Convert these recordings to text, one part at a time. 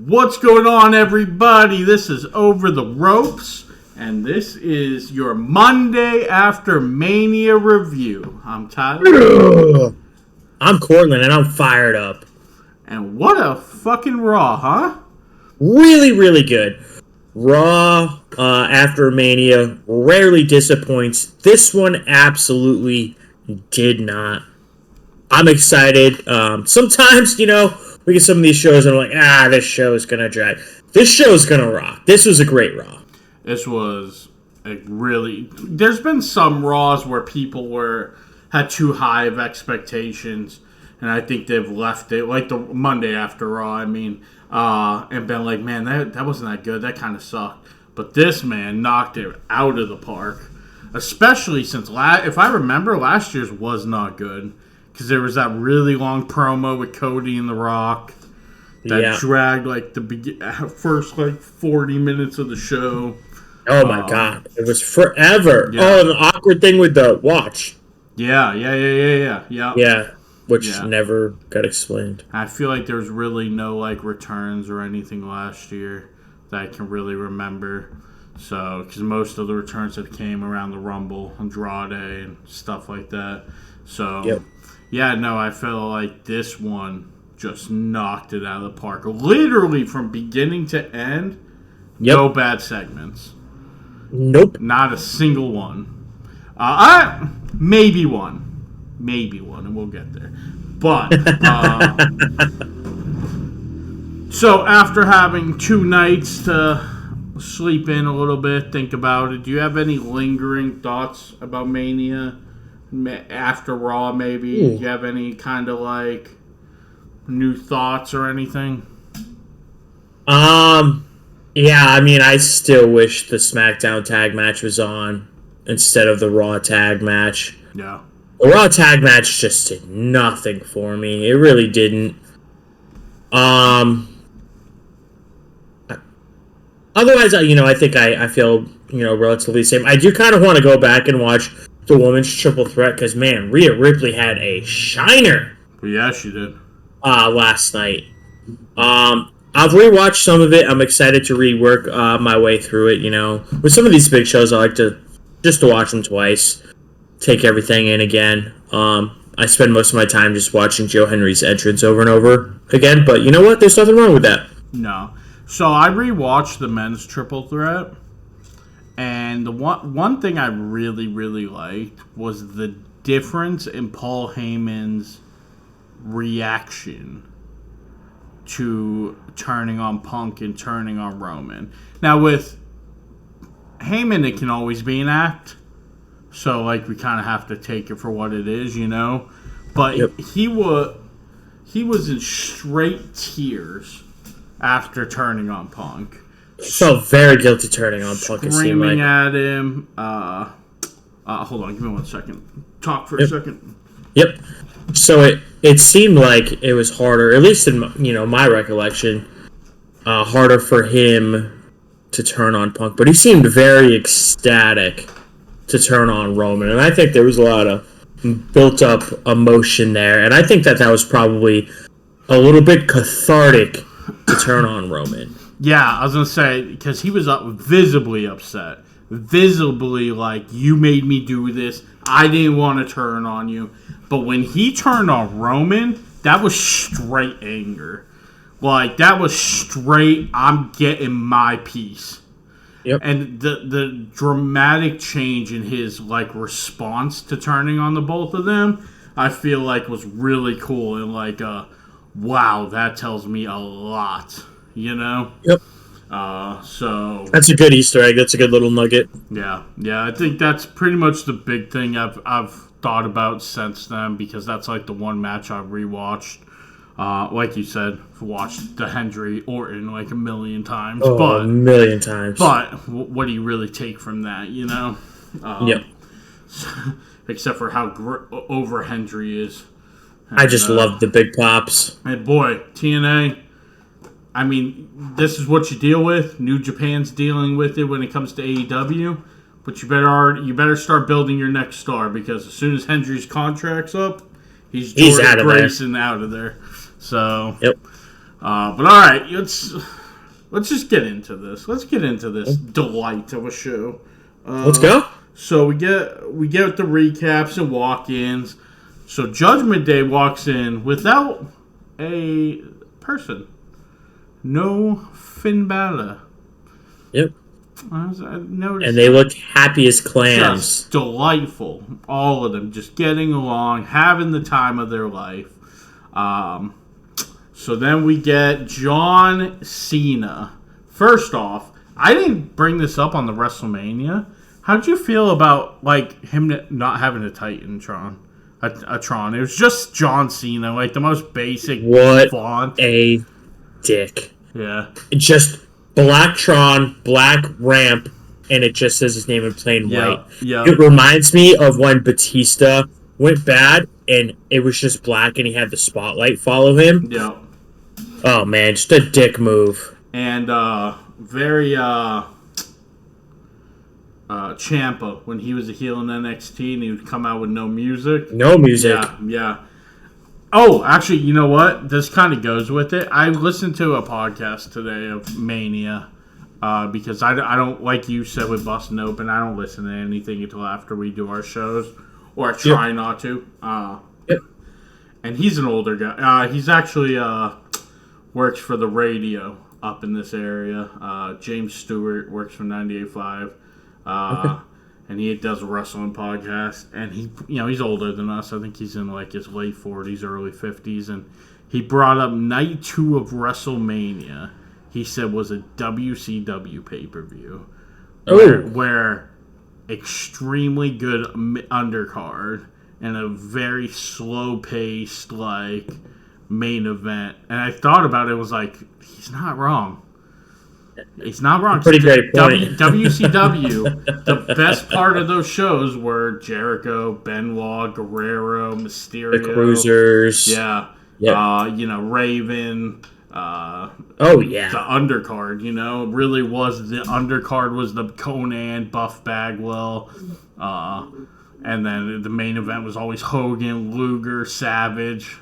What's going on, everybody? This is Over the Ropes, and this is your Monday after Mania review. I'm Tyler. I'm Cortland, and I'm fired up. And what a fucking Raw, huh? Really, really good. Raw after Mania rarely disappoints. This one absolutely did not. I'm excited. Sometimes, we get some of these shows and I'm like, this show is going to drag. This show is going to rock. This was a great Raw. This was there's been some Raws where people had too high of expectations, and I think they've left it, like the Monday after Raw, and been like, man, that wasn't that good. That kind of sucked. But this, man, knocked it out of the park. Especially since, if I remember, last year's was not good. Because there was that really long promo with Cody and The Rock that dragged the first 40 minutes of the show. Oh my god, it was forever. Yeah. Oh, and the awkward thing with the watch. Yeah, which never got explained. I feel like there's really no returns or anything last year that I can really remember. So, because most of the returns that came around the Rumble, Andrade, and stuff like that. So. Yep. Yeah, no, I feel like this one just knocked it out of the park. Literally from beginning to end, no bad segments. Nope. Not a single one. Maybe one, and we'll get there. But, so after having 2 nights to sleep in a little bit, think about it, do you have any lingering thoughts about Mania? After Raw, maybe? Do you have any kind of new thoughts or anything? Yeah, I still wish the SmackDown tag match was on instead of the Raw tag match. Yeah. The Raw tag match just did nothing for me. It really didn't. Otherwise, I think I feel, relatively the same. I do kind of want to go back and watch the women's triple threat, because, man, Rhea Ripley had a shiner. Yeah, she did. Last night. I've rewatched some of it. I'm excited to rework my way through it, With some of these big shows, I like to watch them twice, take everything in again. I spend most of my time just watching Joe Henry's entrance over and over again, but you know what? There's nothing wrong with that. No. So I rewatched the men's triple threat. And the one thing I really, really liked was the difference in Paul Heyman's reaction to turning on Punk and turning on Roman. Now, with Heyman, it can always be an act. So, we kind of have to take it for what it is, But he was in straight tears after turning on Punk. Felt very guilty turning on Punk. Screaming at him. Hold on, give me 1 second. Talk for a second. Yep. So it seemed like it was harder, at least in my recollection, harder for him to turn on Punk. But he seemed very ecstatic to turn on Roman, and I think there was a lot of built-up emotion there, and I think that was probably a little bit cathartic to turn on Roman. Yeah, I was going to say, because he was visibly upset. Visibly you made me do this. I didn't want to turn on you. But when he turned on Roman, that was straight anger. That was straight, I'm getting my piece. Yep. And the dramatic change in his, response to turning on the both of them, I feel was really cool. And, wow, that tells me a lot. Yep. So that's a good Easter egg. That's a good little nugget. Yeah. I think that's pretty much the big thing I've thought about since then, because that's the one match I've rewatched. Like you said, I've watched the Hendry Orton a million times. A million times. But what do you really take from that? Yep. Except for how over Hendry is. And, I just love the big pops. And boy, TNA. This is what you deal with. New Japan's dealing with it when it comes to AEW. But you better start building your next star, because as soon as Hendry's contract's up, he's Jordan Grayson out of there. So, yep. But all right, let's just get into this. Let's get into this delight of a show. Let's go. So we get the recaps and walk-ins. So Judgment Day walks in without a person. No Finn Balor. Yep. I noticed And they look happy as clams. just delightful. All of them just getting along, having the time of their life. So then we get John Cena. First off, I didn't bring this up on the WrestleMania. How'd you feel about him not having a Titantron? A Tron. It was just John Cena, like the most basic font. A dick. Yeah. Just black Tron, black ramp, and it just says his name in plain white. Yeah. It reminds me of when Batista went bad and it was just black and he had the spotlight follow him. Yeah. Oh man, just a dick move. And very Ciampa, when he was a heel in NXT and he would come out with no music. No music. Yeah. Oh, actually, you know what? This kind of goes with it. I listened to a podcast today of Mania because I don't, like you said with Bustin' Open, I don't listen to anything until after we do our shows, or I try not to. And he's an older guy. He's actually works for the radio up in this area. James Stewart works for 98.5. And he does a wrestling podcast, and he's older than us. I think he's in his late 40s, early 50s, and he brought up night 2 of WrestleMania. He said was a WCW pay-per-view where extremely good undercard and a very slow-paced main event. And I thought about it, was he's not wrong. He's not wrong. Pretty great point. WCW, the best part of those shows were Jericho, Benoit, Guerrero, Mysterio, the Cruisers. Yeah. Raven. The undercard. Really was the undercard was the Conan, Buff Bagwell, and then the main event was always Hogan, Luger, Savage.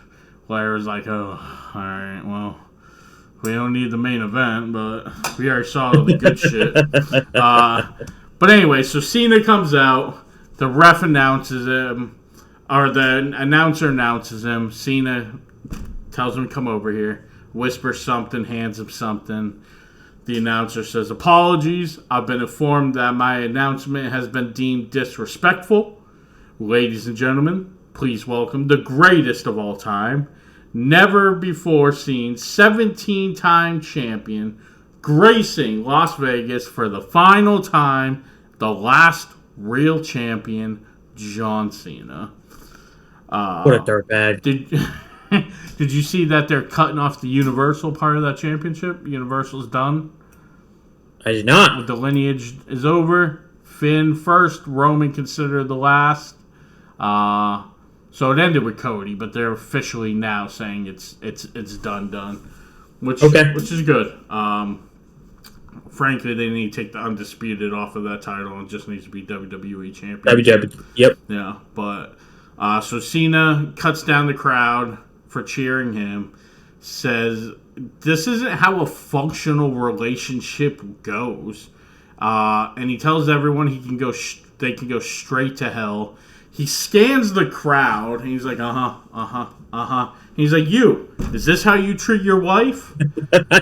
Where it was all right, well. We don't need the main event, but we already saw the good shit. But anyway, so Cena comes out. The ref announces him, or the announcer announces him. Cena tells him to come over here, whispers something, hands him something. The announcer says, "Apologies. I've been informed that my announcement has been deemed disrespectful. Ladies and gentlemen, please welcome the greatest of all time. Never before seen 17-time champion gracing Las Vegas for the final time, the last real champion, John Cena." What a dirtbag. Did you see that they're cutting off the Universal part of that championship? Universal's done. I did not. The lineage is over. Finn first, Roman considered the last. So it ended with Cody, but they're officially now saying it's done, which is good. Frankly, they need to take the Undisputed off of that title and just needs to be WWE champion. WWE, yep. Yeah, but so Cena cuts down the crowd for cheering him. Says this isn't how a functional relationship goes, and he tells everyone they can go straight to hell. He scans the crowd, and he's like, He's like, is this how you treat your wife?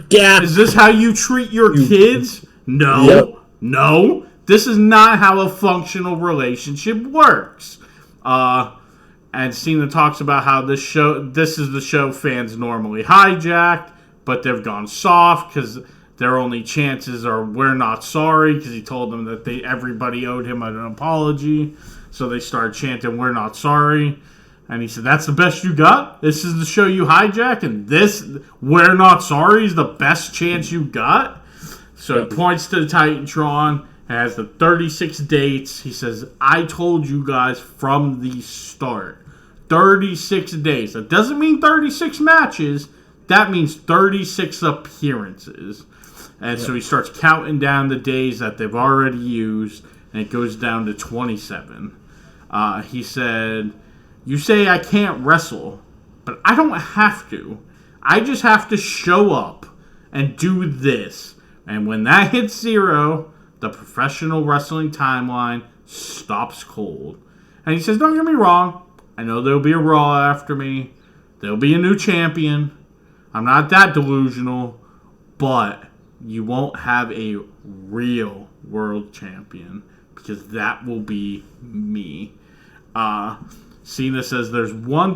Yeah. Is this how you treat your kids? No. Yep. No. This is not how a functional relationship works. And Cena talks about how this is the show fans normally hijack, but they've gone soft because their only chances are we're not sorry, because he told them that everybody owed him an apology. So they started chanting, "We're not sorry." And he said, "That's the best you got? This is the show you hijack? And this, we're not sorry, is the best chance you got?" So he points to the Titantron, has the 36 dates. He says, "I told you guys from the start. 36 days. That doesn't mean 36 matches. That means 36 appearances." And so he starts counting down the days that they've already used, and it goes down to 27. He said, "You say I can't wrestle, but I don't have to. I just have to show up and do this. And when that hits 0, the professional wrestling timeline stops cold. And he says, don't get me wrong. I know there'll be a Raw after me. There'll be a new champion. I'm not that delusional. But you won't have a real world champion. Because that will be me. Cena says there's no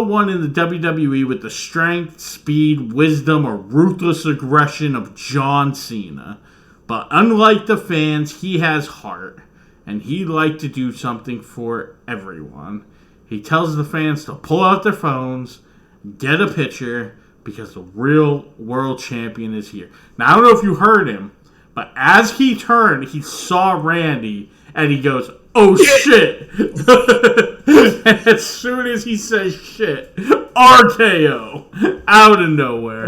one in the WWE with the strength, speed, wisdom, or ruthless aggression of John Cena. But unlike the fans, he has heart. And he'd like to do something for everyone. He tells the fans to pull out their phones, get a picture, because the real world champion is here. Now, I don't know if you heard him, but as he turned, he saw Randy, and he goes, oh shit! And as soon as he says shit, RKO out of nowhere.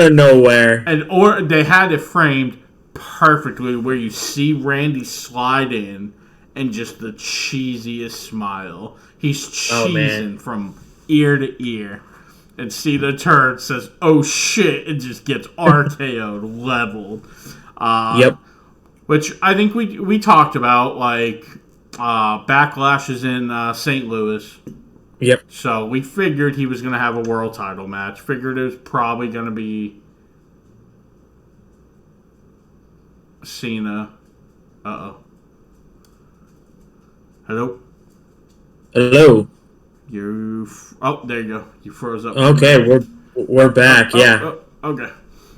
And they had it framed perfectly where you see Randy slide in and just the cheesiest smile. He's cheesing from ear to ear. And Cena turns, says, oh shit, and just gets RKO'd, leveled. Yep. Which I think we talked about, like, Backlash is in St. Louis. Yep. So we figured he was going to have a world title match. Figured it was probably going to be Cena. Uh-oh. Hello? Hello. There you go. You froze up. Okay, we're back, yeah. Okay.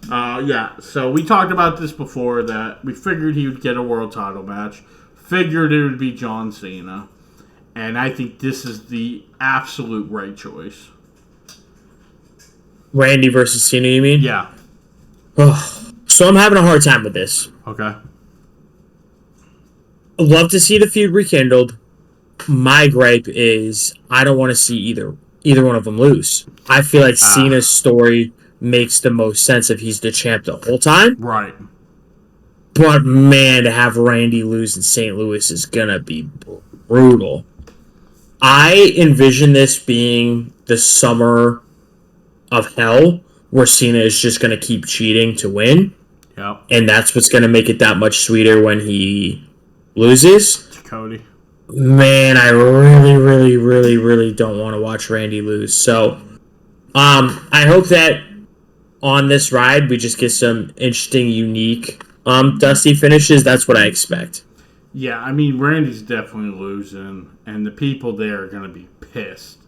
Yeah, so we talked about this before, that we figured he would get a world title match. Figured it would be John Cena. And I think this is the absolute right choice. Randy versus Cena, you mean? Yeah. So I'm having a hard time with this. Okay. I'd love to see the feud rekindled. My gripe is I don't want to see either one of them lose. I feel like Cena's story makes the most sense if he's the champ the whole time. Right. But man, to have Randy lose in St. Louis is gonna be brutal. I envision this being the summer of hell, where Cena is just gonna keep cheating to win. Yep. And that's what's gonna make it that much sweeter when he loses. It's Cody. Man, I really, really, really, really don't want to watch Randy lose. So, I hope that on this ride we just get some interesting, unique, dusty finishes. That's what I expect. Yeah, I mean, Randy's definitely losing, and the people there are going to be pissed.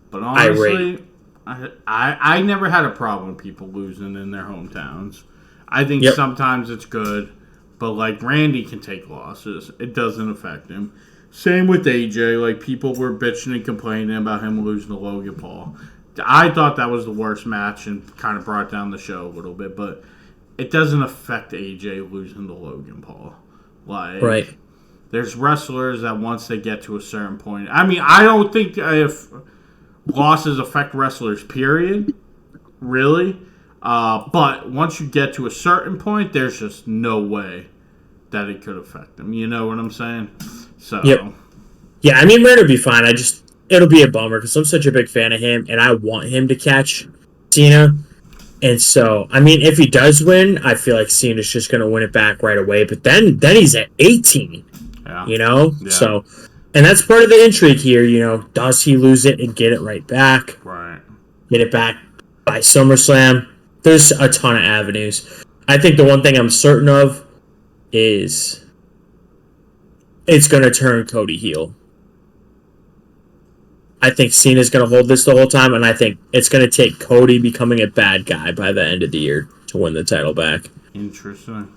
But honestly, I never had a problem with people losing in their hometowns. I think sometimes it's good, but, like, Randy can take losses. It doesn't affect him. Same with AJ. Like, people were bitching and complaining about him losing to Logan Paul. I thought that was the worst match and kind of brought down the show a little bit, but it doesn't affect AJ losing to Logan Paul. Like, right. There's wrestlers that once they get to a certain point... I mean, I don't think if losses affect wrestlers, period, really. But once you get to a certain point, there's just no way that it could affect them. You know what I'm saying? So. Yep. Yeah, I mean, Randy will be fine. It'll be a bummer because I'm such a big fan of him, and I want him to catch Cena. And so, I mean, if he does win, I feel like Cena's just going to win it back right away. But then he's at 18, you know? Yeah. So, and that's part of the intrigue here, you know. Does he lose it and get it right back? Right. Get it back by SummerSlam? There's a ton of avenues. I think the one thing I'm certain of is it's going to turn Cody heel. I think Cena's going to hold this the whole time, and I think it's going to take Cody becoming a bad guy by the end of the year to win the title back. Interesting.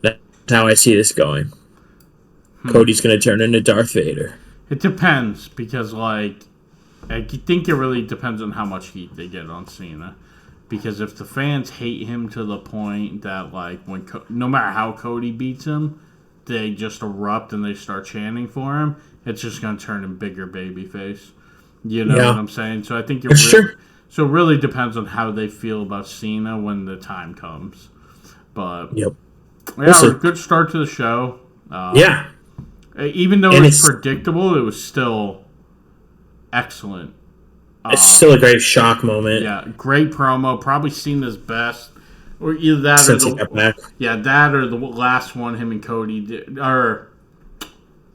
That's how I see this going. Cody's going to turn into Darth Vader. It depends, because, like, I think it really depends on how much heat they get on Cena. Because if the fans hate him to the point that, like, no matter how Cody beats him, they just erupt and they start chanting for him, it's just going to turn him bigger babyface. You know what I'm saying? So I think so it really depends on how they feel about Cena when the time comes. But yeah, a good start to the show. Even though it's predictable, it was still excellent It's still a great shock moment. Yeah, great promo. Probably seen his best, or either that Since or he got back. that or the last one him and Cody did, or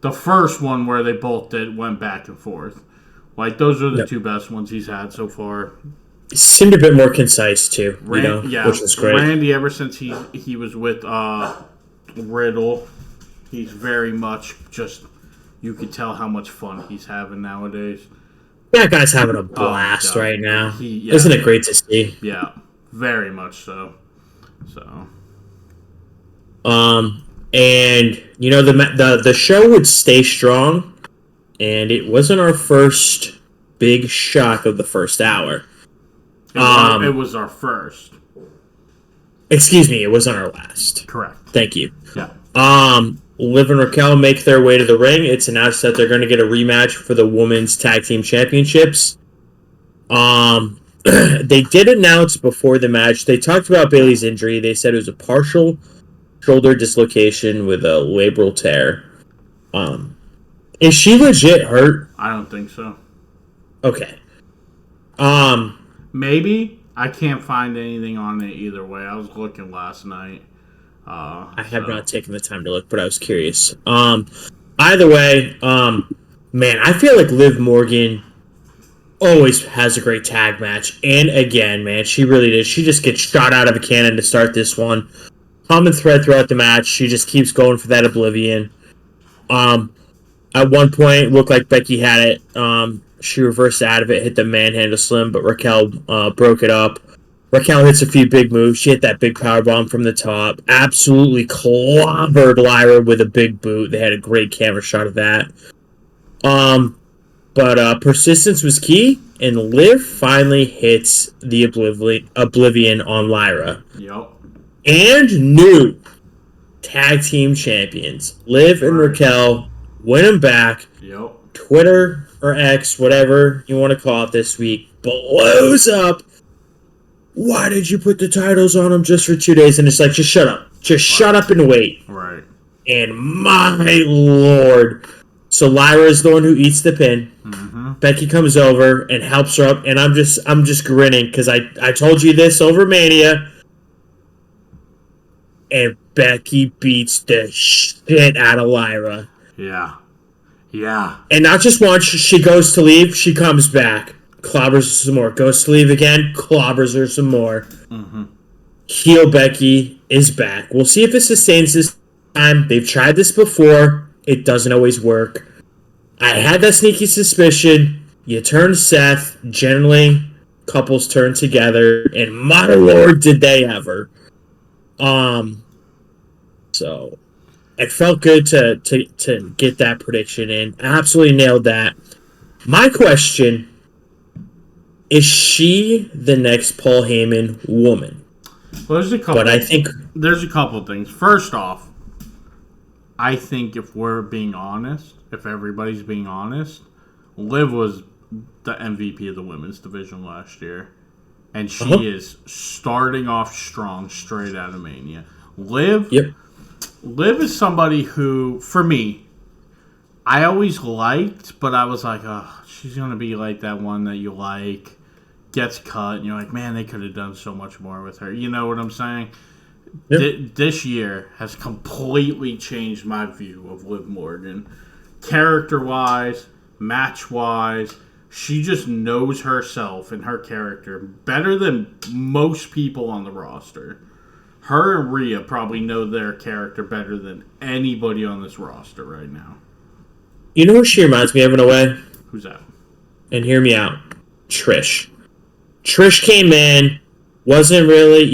the first one where they both went back and forth. Like those are the two best ones he's had so far. It seemed a bit more concise too, which was great. Randy, ever since he was with Riddle, he's very much just, you could tell how much fun he's having nowadays. That guy's having a blast right now. Yeah. Isn't it great to see? Yeah, very much so. And you know the show would stay strong, and it wasn't our first big shock of the first hour. It was our first. Excuse me, it wasn't our last. Correct. Thank you. Yeah. Liv and Raquel make their way to the ring. It's announced that they're going to get a rematch for the Women's Tag Team Championships. They did announce before the match, they talked about Bayley's injury. They said it was a partial shoulder dislocation with a labral tear. Is she legit hurt? I don't think so. Okay. Maybe. I can't find anything on it either way. I was looking last night. I have not taken the time to look, but I was curious. Either way, man, I feel like Liv Morgan always has a great tag match. And again, man, she really did. She just gets shot out of a cannon to start this one. Common thread throughout the match. She just keeps going for that Oblivion. At one point, it looked like Becky had it. She reversed out of it, hit the manhandle slam, but Raquel broke it up. Raquel hits a few big moves. She hit that big powerbomb from the top. Absolutely clobbered Lyra with a big boot. They had a great camera shot of that. But persistence was key, and Liv finally hits the Oblivion on Lyra. Yep. And new tag team champions. Liv and Raquel win them back. Yep. Twitter or X, whatever you want to call it this week, blows up. Why did you put the titles on them just for 2 days? And it's like, just shut up. Just shut up and wait. Right. And my lord. So Lyra is the one who eats the pin. Mm-hmm. Becky comes over and helps her up. And I'm just grinning because I told you this over Mania. And Becky beats the shit out of Lyra. Yeah. Yeah. And not just once, she goes to leave, she comes back. Clobbers her some more. Goes to leave again, clobbers her some more. Mm-hmm. Heel Becky is back. We'll see if it sustains this time. They've tried this before. It doesn't always work. I had that sneaky suspicion. You turn Seth. Generally, couples turn together. And my lord, did they ever. So it felt good to get that prediction in. Absolutely nailed that. My question, is she the next Paul Heyman woman? Well, there's a couple. But I think there's a couple things. First off, I think if we're being honest, if everybody's being honest, Liv was the MVP of the women's division last year. And she is starting off strong straight out of Mania. Liv is somebody who, for me, I always liked, but I was like, oh, she's going to be like that one that you like, gets cut, and you're like, man, they could have done so much more with her. You know what I'm saying? Yep. This year has completely changed my view of Liv Morgan. Character-wise, match-wise, she just knows herself and her character better than most people on the roster. Her and Rhea probably know their character better than anybody on this roster right now. You know who she reminds me of in a way? Who's that? And hear me out. Trish. Trish came in, wasn't really,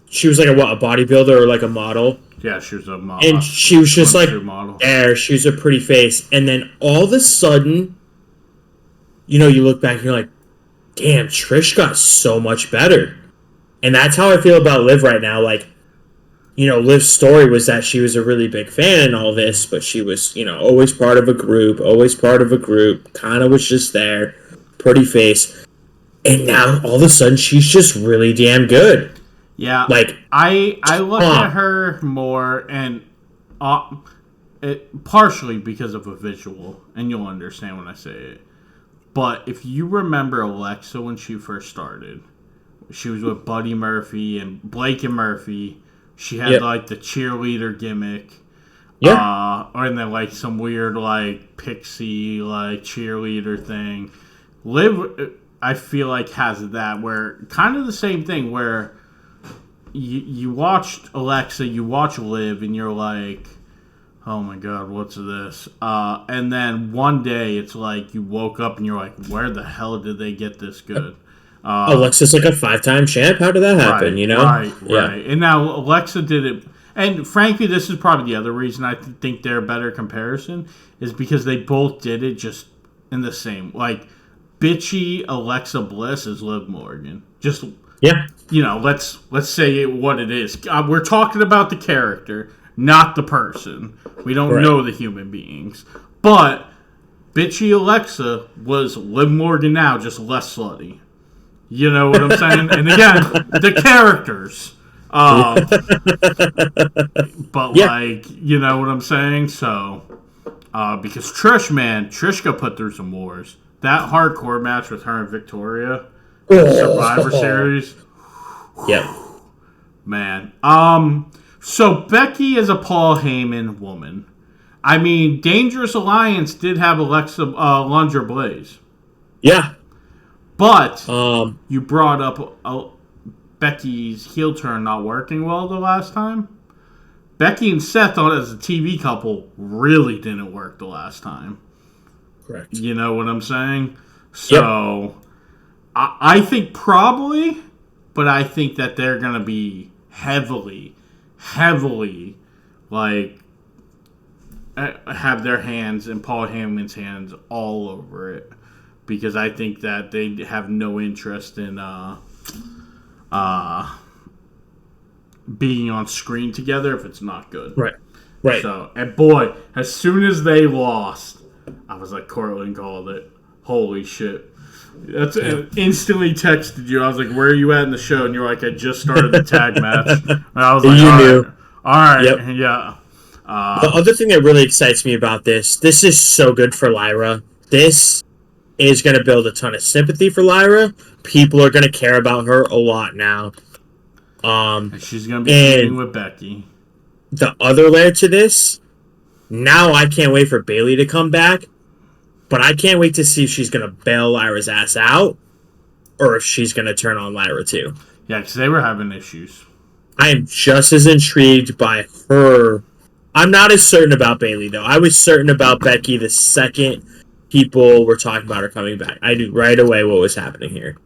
she was like a bodybuilder or like a model. Yeah, she was a model. And she was just like, model. She was a pretty face. And then all of a sudden, you look back and you're like, damn, Trish got so much better. And that's how I feel about Liv right now. Like, Liv's story was that she was a really big fan and all this, but she was, always part of a group, kind of was just there, pretty face. And now, all of a sudden, she's just really damn good. Yeah. Like, I look at her more, and partially because of a visual, and you'll understand when I say it. But if you remember Alexa when she first started, she was with Buddy Murphy and Blake and Murphy. She had like the cheerleader gimmick. Yeah. And then like some weird like pixie like cheerleader thing. Liv, I feel like has that where kind of the same thing where you watched Alexa, you watch Liv, and you're like, oh my god, what's this? And then one day it's like you woke up and you're like, where the hell did they get this good? Alexa's like a 5-time champ. How did that happen? Right. And now Alexa did it. And frankly, this is probably the other reason I think they're a better comparison is because they both did it just in the same. Like, bitchy Alexa Bliss is Liv Morgan. Just, let's say what it is. We're talking about the character, not the person. We don't know the human beings. But bitchy Alexa was Liv Morgan now, just less slutty. You know what I'm saying? And again, the characters. But like, you know what I'm saying? So, because Trish got put through some wars. That hardcore match with her and Victoria, Survivor Series. Yep. Man. So Becky is a Paul Heyman woman. I mean, Dangerous Alliance did have Alexa Lunger Blaze. Yeah. But you brought up Becky's heel turn not working well the last time. Becky and Seth as a TV couple really didn't work the last time. Correct. You know what I'm saying? So I think probably, but I think that they're going to be heavily, like, have their hands and Paul Heyman's hands all over it. Because I think that they have no interest in being on screen together if it's not good. Right. So, and boy, as soon as they lost, I was like, Cortland called it. Holy shit. That's instantly texted you. I was like, where are you at in the show? And you're like, I just started the tag match. And I was like, all right. Yep. Yeah. The other thing that really excites me about this is so good for Lyra. This is going to build a ton of sympathy for Lyra. People are going to care about her a lot now. And she's going to be meeting with Becky. The other layer to this, now I can't wait for Bayley to come back, but I can't wait to see if she's going to bail Lyra's ass out or if she's going to turn on Lyra too. Yeah, because they were having issues. I am just as intrigued by her. I'm not as certain about Bayley, though. I was certain about Becky the second people were talking about her coming back. I knew right away what was happening here.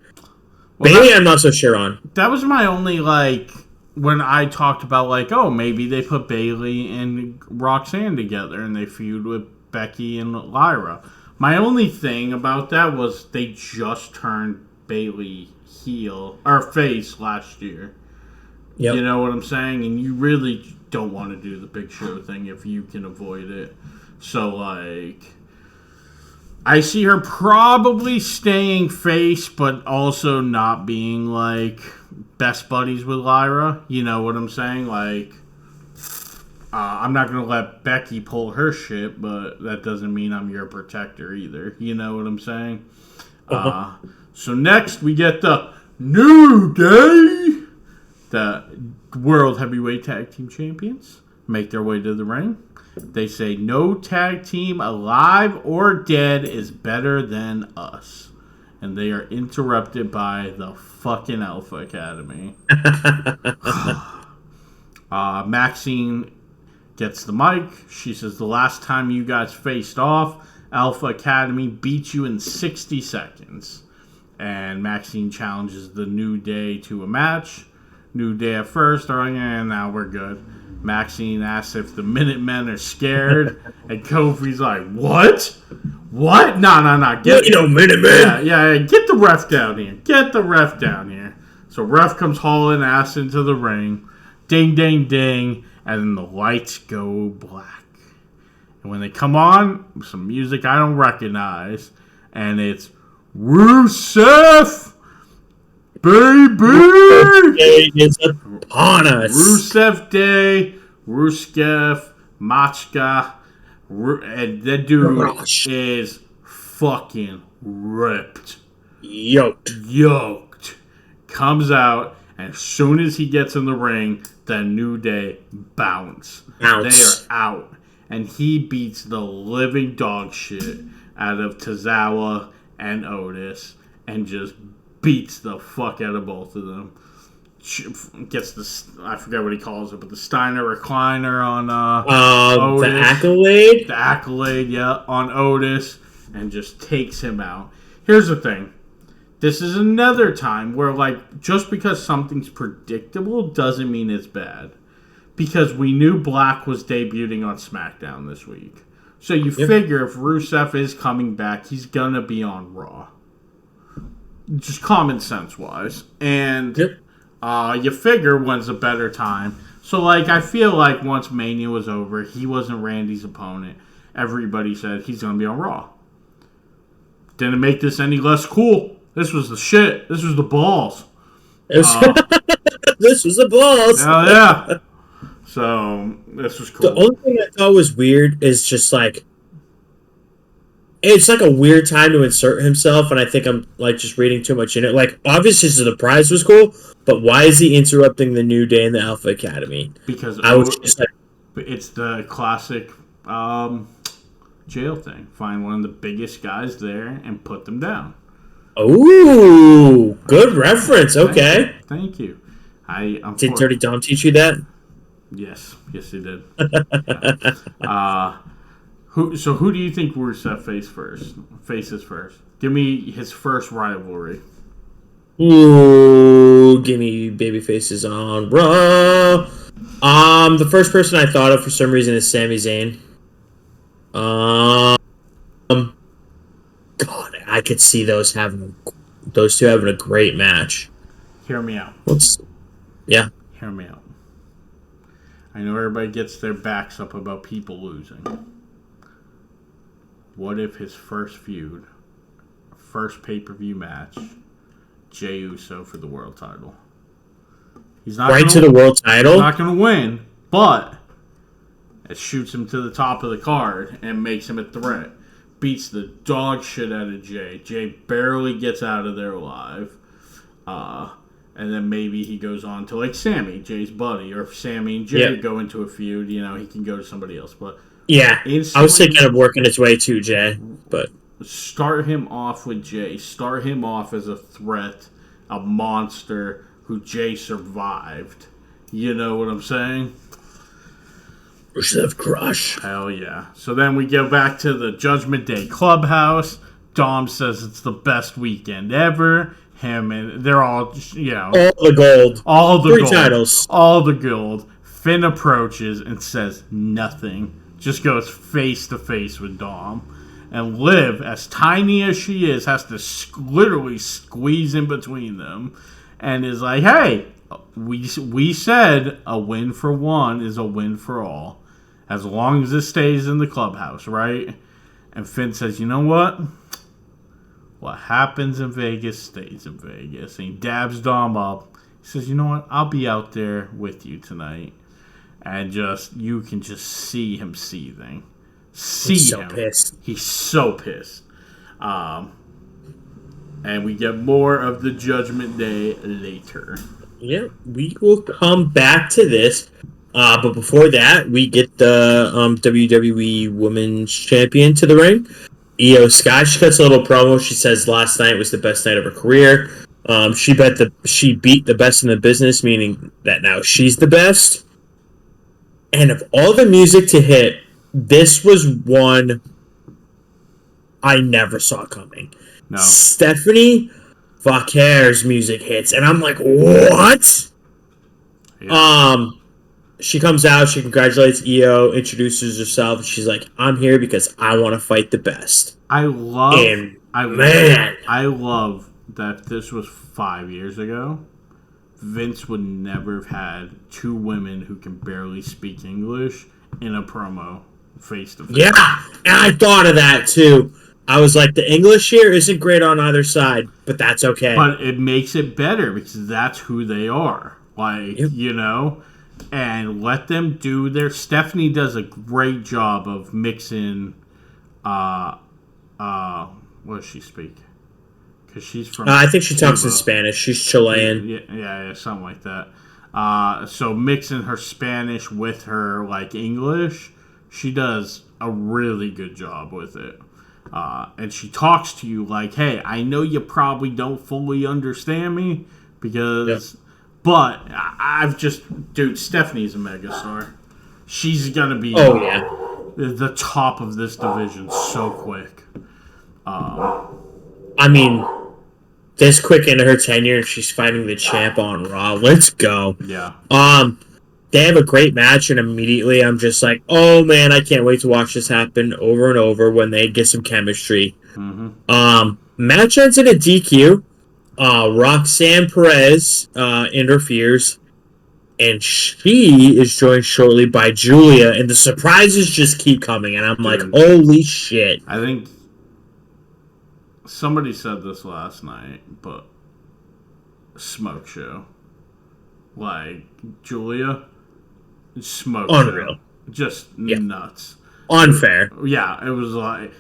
Well, Bayley, I'm not so sure on. That was my only, like, when I talked about, like, oh, maybe they put Bayley and Roxanne together and they feud with Becky and Lyra. My only thing about that was they just turned Bayley heel, or face last year. Yep. You know what I'm saying? And you really don't want to do the Big Show thing if you can avoid it. So, like, I see her probably staying face, but also not being, like, best buddies with Lyra. You know what I'm saying? Like, I'm not going to let Becky pull her shit, but that doesn't mean I'm your protector either. You know what I'm saying? So next we get the New Day. The World Heavyweight Tag Team Champions make their way to the ring. They say no tag team alive or dead is better than us. And they are interrupted by the fucking Alpha Academy. Maxine gets the mic. She says the last time you guys faced off, Alpha Academy beat you in 60 seconds. And Maxine challenges the New Day to a match. New Day at first are like, now we're good. Maxine asks if the Minutemen are scared, and Kofi's like, what? What? No. Get Minutemen. Yeah. Get the ref down here. So ref comes hauling ass into the ring. Ding, ding, ding. And then the lights go black. And when they come on, some music I don't recognize. And it's Rusev! Baby! It's upon us. Rusev Day, Rusev, Machka, and that dude is fucking ripped, Yoked. comes out, and as soon as he gets in the ring, the New Day bounce. They are out. And he beats the living dog shit out of Tozawa and Otis and just beats the fuck out of both of them. Gets I forget what he calls it, but the Steiner recliner on Otis. The Accolade? The Accolade, yeah, on Otis, and just takes him out. Here's the thing. This is another time where, like, just because something's predictable doesn't mean it's bad. Because we knew Black was debuting on SmackDown this week. So you figure if Rusev is coming back, he's going to be on Raw. Just common sense wise. And you figure when's a better time. So, like, I feel like once Mania was over, he wasn't Randy's opponent. Everybody said he's going to be on Raw. Didn't make this any less cool. This was the shit. This was the balls. This was the balls. Hell yeah. So, this was cool. The only thing I thought was weird is just, like, it's like a weird time to insert himself, and I think I'm, like, just reading too much in it. Like, obviously, the prize was cool, but why is he interrupting the New Day and the Alpha Academy? Because I was just like, it's the classic jail thing. Find one of the biggest guys there and put them down. Ooh, good reference. Okay. Thank you. Did Dirty Dom teach you that? Yes, he did. Who do you think Rusev faces first? Give me his first rivalry. Ooh, give me baby faces on Raw. The first person I thought of for some reason is Sami Zayn. God, I could see those two having a great match. Hear me out. Yeah. Hear me out. I know everybody gets their backs up about people losing. What if his first feud, first pay-per-view match, Jey Uso for the world title? He's not right to the world title? He's not going to win, but it shoots him to the top of the card and makes him a threat. Beats the dog shit out of Jey. Jey barely gets out of there alive. And then maybe he goes on to, like, Sammy, Jay's buddy. Or if Sammy and Jey go into a feud, he can go to somebody else. But yeah, I was thinking of working his way to Jey. But start him off with Jey. Start him off as a threat, a monster who Jey survived. You know what I'm saying? Rusev Crush. Hell yeah. So then we go back to the Judgment Day Clubhouse. Dom says it's the best weekend ever. Him and they're all, all the gold. All the 3 gold. titles. All the gold. Finn approaches and says nothing. Just goes face to face with Dom. And Liv, as tiny as she is, has to literally squeeze in between them. And is like, hey, we said a win for one is a win for all. As long as it stays in the clubhouse, right? And Finn says, you know what? What happens in Vegas stays in Vegas. And he dabs Dom up. He says, you know what? I'll be out there with you tonight. And you can just see him seething. He's so pissed. He's so pissed. And we get more of the Judgment Day later. Yeah, we will come back to this. But before that, we get the WWE Women's Champion to the ring. Io Sky, she cuts a little promo. She says last night was the best night of her career. She beat the best in the business, meaning that now she's the best. And of all the music to hit, this was one I never saw coming. No. Stephanie Vauquer's music hits, and I'm like, what? Yeah. She comes out, she congratulates Io, introduces herself, and she's like, I'm here because I want to fight the best. I love that this was 5 years ago. Vince would never have had 2 women who can barely speak English in a promo face to face. Yeah, and I thought of that too. I was like, the English here isn't great on either side, but that's okay. But it makes it better because that's who they are. Like, and let them do their... Stephanie does a great job of mixing What does she speak? Because she's from. I think she talks in Cuba. Spanish. She's Chilean. Yeah, something like that. So mixing her Spanish with her like English, she does a really good job with it. And she talks to you like, "Hey, I know you probably don't fully understand me because, but I've just, dude, Stephanie's a megastar. She's gonna be the top of this division so quick. I mean, this quick into her tenure, she's fighting the champ on Raw. Let's go. Yeah. They have a great match, and immediately I'm just like, oh man, I can't wait to watch this happen over and over when they get some chemistry. Mm-hmm. Match ends in a DQ. Roxanne Perez interferes, and she is joined shortly by Julia, and the surprises just keep coming, and I'm like, holy shit. I think somebody said this last night, but smoke show. Like, Julia, smoke Unreal. show. Just nuts. Unfair. Yeah, it was like,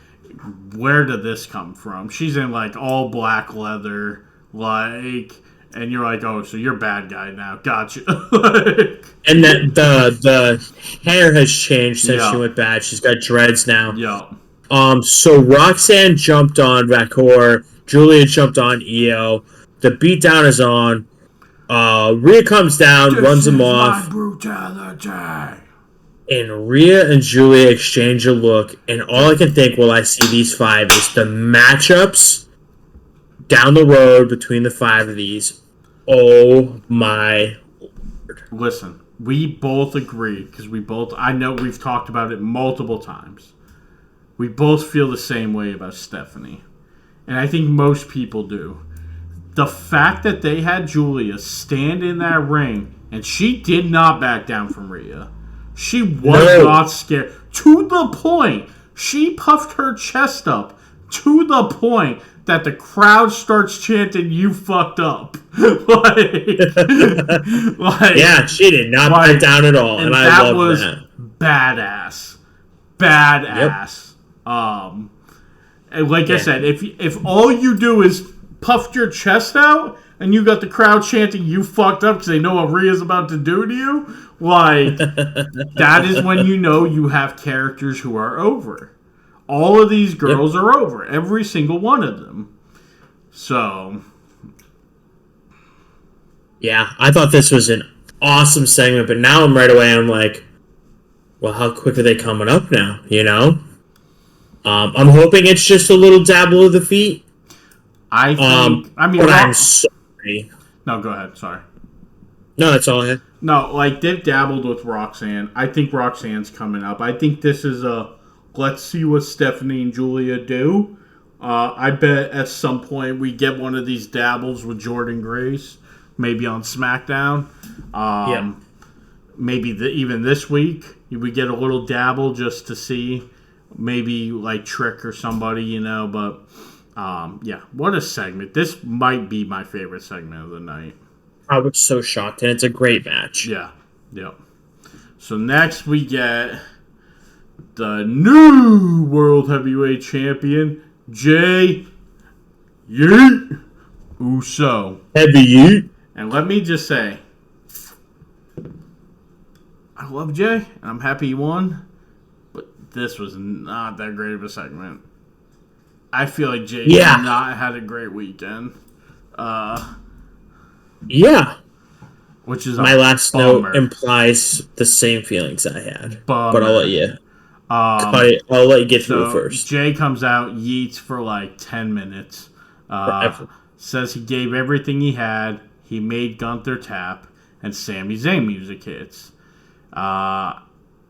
where did this come from? She's in, like, all black leather, like, and you're like, oh, so you're bad guy now. Gotcha. Like, and the hair has changed since she went bad. She's got dreads now. Yeah. So Roxanne jumped on Vakor. Julia jumped on EO. The beatdown is on. Rhea comes down, runs him off. My brutality. And Rhea and Julia exchange a look, and all I can think while I see these five is the matchups down the road between the five of these. Oh my Lord. Listen, we both agree, because I know we've talked about it multiple times. We both feel the same way about Stephanie. And I think most people do. The fact that they had Julia stand in that ring, and she did not back down from Rhea. She was not scared. To the point, she puffed her chest up to the point that the crowd starts chanting, "You fucked up." Yeah, she did not back down at all. And I love that. Badass. Badass. Yep. And like I said, if all you do is puffed your chest out and you got the crowd chanting "You fucked up" because they know what Rhea's about to do to you, like, that is when you know you have characters who are over. All of these girls are over. Every single one of them. So. Yeah, I thought this was an awesome segment, but now I'm like, well, how quick are they coming up now, you know? I'm hoping it's just a little dabble of the feet. I think. But I'm sorry. No, go ahead. Sorry. No, that's all I had. No, like, they've dabbled with Roxanne. I think Roxanne's coming up. I think this is a let's see what Stephanie and Julia do. I bet at some point we get one of these dabbles with Jordynne Grace, maybe on SmackDown. Maybe even this week we get a little dabble just to see. Maybe like Trick or somebody, you know. But what a segment! This might be my favorite segment of the night. I was so shocked, and it's a great match. Yeah. So next we get the new World Heavyweight Champion, Jey Uso. Heavy Yeet. And let me just say, I love Jey, and I'm happy he won, but this was not that great of a segment. I feel like Jey did not had a great weekend. Which is my last note implies the same feelings I had. But I'll let you. I'll let you get through it first. Jey comes out, yeets for like 10 minutes. Says he gave everything he had. He made Gunther tap, and Sami Zayn music hits.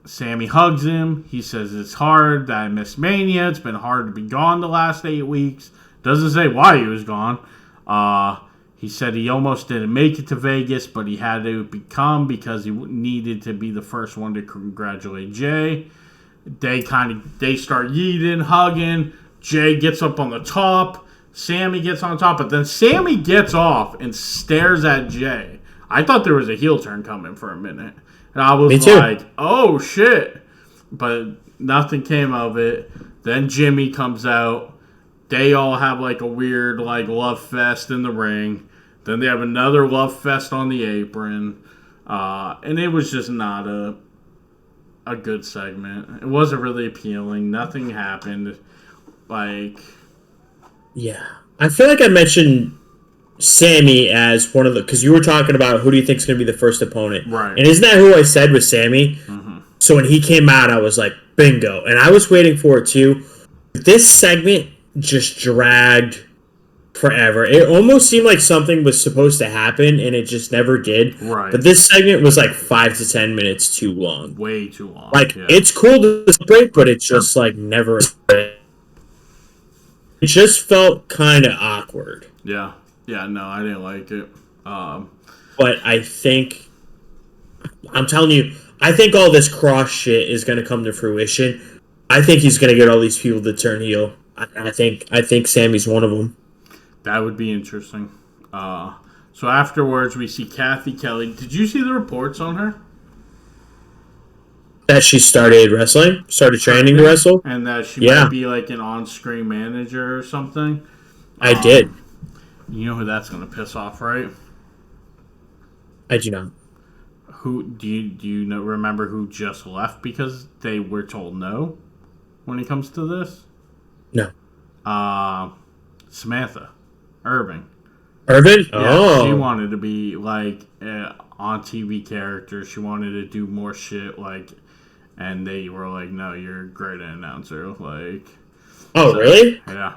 Sami hugs him. He says it's hard that I missed Mania. It's been hard to be gone the last 8 weeks. Doesn't say why he was gone. He said he almost didn't make it to Vegas, but he had to become because he needed to be the first one to congratulate Jey. They start yeeting, hugging. Jey gets up on the top. Sami gets on top, but then Sami gets off and stares at Jey. I thought there was a heel turn coming for a minute. And I was like, oh shit. But nothing came of it. Then Jimmy comes out. They all have like a weird like love fest in the ring. Then they have another love fest on the apron. And it was just not a good segment. It wasn't really appealing. Nothing happened. Like, Yeah. I feel like I mentioned Sammy as one of the... Because you were talking about who do you think is going to be the first opponent. right. And isn't that who I said was Sammy? Mm-hmm. So when he came out, I was like, bingo. And I was waiting for it too. This segment just dragged forever. It almost seemed like something was supposed to happen, and it just never did. Right. But this segment was like 5 to 10 minutes too long. Way too long. Like, yeah. it's cool to celebrate, but it's just like never... It just felt kind of awkward. Yeah. Yeah, no, I didn't like it. But I think... I'm telling you, I think all this cross shit is going to come to fruition. I think he's going to get all these people to turn heel. I think Sammy's one of them. That would be interesting. So afterwards, we see Kathy Kelly. Did you see the reports on her? That she started wrestling? Started training to wrestle? And that she might be like an on-screen manager or something? I did. You know who that's going to piss off, right? I do not. Who do you know? Remember who just left because they were told no when it comes to this? No. Samantha Irving. Irvin? Yeah, Oh. she wanted to be like on TV character. She wanted to do more shit, like, and they were like, "No, you're a great announcer." Like, Oh, really? yeah,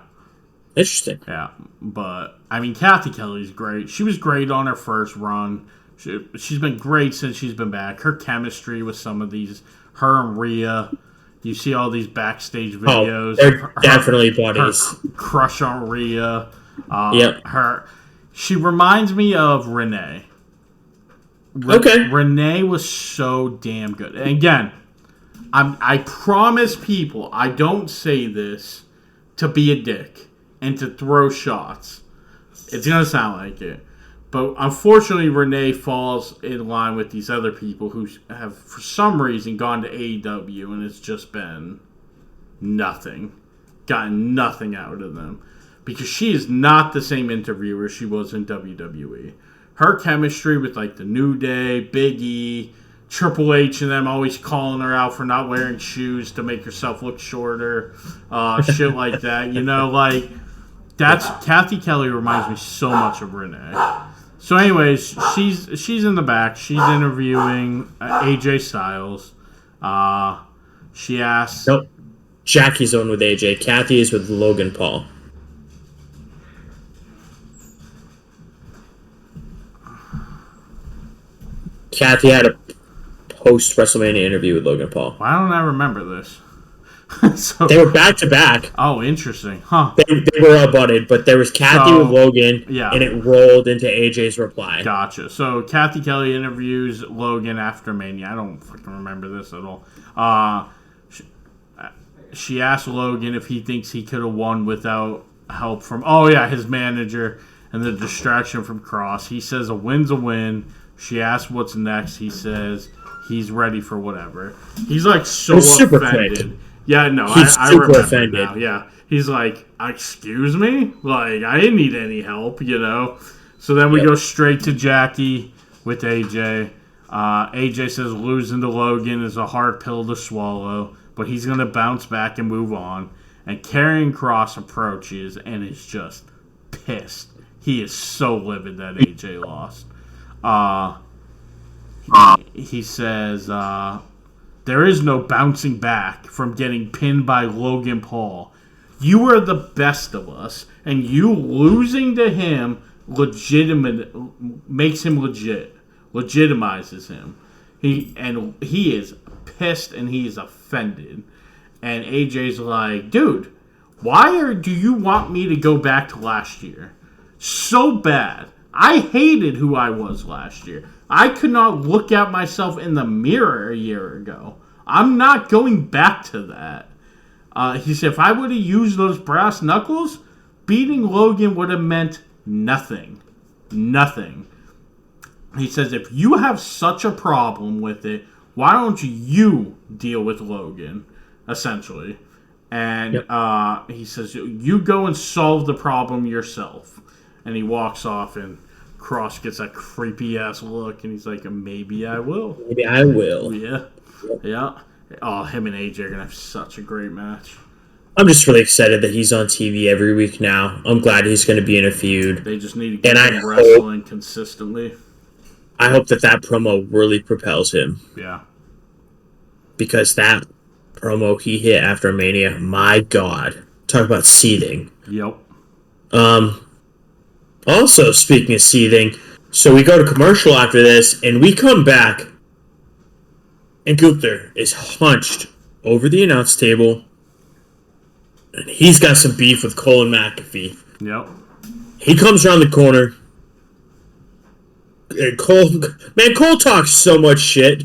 Interesting. yeah. But I mean, Kathy Kelly's great. She was great on her first run. She's been great since she's been back. Her chemistry with some of these, her and Rhea. You see all these backstage videos. Oh, they're definitely buddies. Her crush on Rhea. Yep. She reminds me of Renee. Okay. Renee was so damn good. And again, I promise people I don't say this to be a dick and to throw shots. It's gonna sound like it. But unfortunately, Renee falls in line with these other people who have, for some reason, gone to AEW, and it's just been nothing. Gotten nothing out of them. Because she is not the same interviewer she was in WWE. Her chemistry with, like, the New Day, Big E, Triple H, and them always calling her out for not wearing shoes to make herself look shorter, shit like that. You know, like, Kathy Kelly reminds me so much of Renee. So, anyways, she's in the back. She's interviewing AJ Styles. She asks... Nope. Jackie's on with AJ. Kathy is with Logan Paul. Kathy had a post-WrestleMania interview with Logan Paul. Why don't I remember this? So, they were back-to-back. Oh, interesting. Huh. They were abutted, but there was Kathy with Logan, yeah. And it rolled into AJ's reply. Gotcha. So, Kathy Kelly interviews Logan after Mania. I don't fucking remember this at all. She asked Logan if he thinks he could have won without help from, his manager and the distraction from Cross. He says a win's a win. She asks what's next. He says he's ready for whatever. He's like so super offended. quick. Yeah, no, I remember offended. Now. Yeah, he's like, excuse me? Like, I didn't need any help, you know? So then we go straight to Jackie with AJ. AJ says losing to Logan is a hard pill to swallow, but he's going to bounce back and move on. And Karrion Kross approaches and is just pissed. He is so livid that AJ lost. He says, there is no bouncing back from getting pinned by Logan Paul. You are the best of us, and you losing to him makes him legit, legitimizes him. He is pissed and he is offended. And AJ's like, dude, do you want me to go back to last year? So bad. I hated who I was last year. I could not look at myself in the mirror a year ago. I'm not going back to that. He said, if I would have used those brass knuckles, beating Logan would have meant nothing. Nothing. He says, if you have such a problem with it, why don't you deal with Logan, essentially? And Yep. he says, "You go and solve the problem yourself." And he walks off, and Cross gets that creepy ass look, and he's like, "Maybe I will." Maybe I will. Yeah, yeah. Oh, him and AJ are gonna have such a great match. I'm just really excited that he's on TV every week now. I'm glad he's going to be in a feud. They just need to get And him wrestling consistently. I hope that promo really propels him. Yeah. Because that promo he hit after Mania, my God. Talk about seething. Yep. Also, speaking of seething, so we go to commercial after this, and we come back, and Gunther is hunched over the announce table, and he's got some beef with Cole and McAfee. Yep. He comes around the corner, and Cole talks so much shit.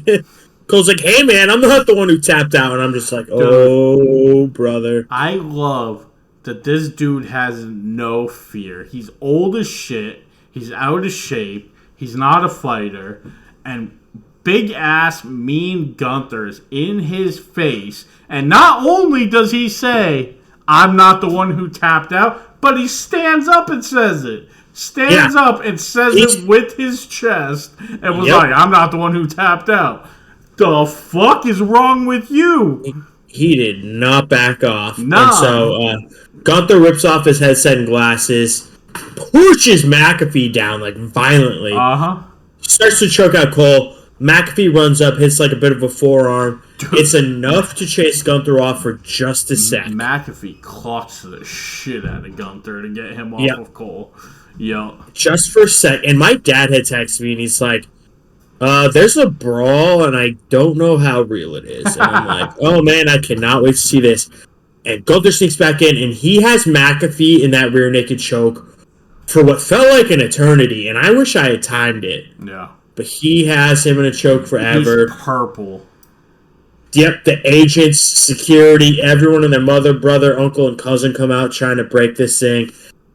Cole's like, "Hey, man, I'm not the one who tapped out," and I'm just like, "Oh, brother." I love that this dude has no fear. He's old as shit. He's out of shape. He's not a fighter. And big ass mean Gunther is in his face. And not only does he say, "I'm not the one who tapped out," but he stands up and says it. Stands up and says it with his chest. And was like, "I'm not the one who tapped out." The fuck is wrong with you? He did not back off. No. And so Gunther rips off his headset and glasses, pushes McAfee down like violently. Starts to choke out Cole. McAfee runs up, hits like a bit of a forearm. Dude. It's enough to chase Gunther off for just a sec. McAfee clocks the shit out of Gunther to get him off of Cole. Yep. Just for a sec. And my dad had texted me and he's like, there's a brawl, and I don't know how real it is. And I'm like, oh, man, I cannot wait to see this. And Gunther sneaks back in, and he has McAfee in that rear naked choke for what felt like an eternity, and I wish I had timed it. Yeah. But he has him in a choke forever. He's purple. Yep, the agents, security, everyone and their mother, brother, uncle, and cousin come out trying to break this thing.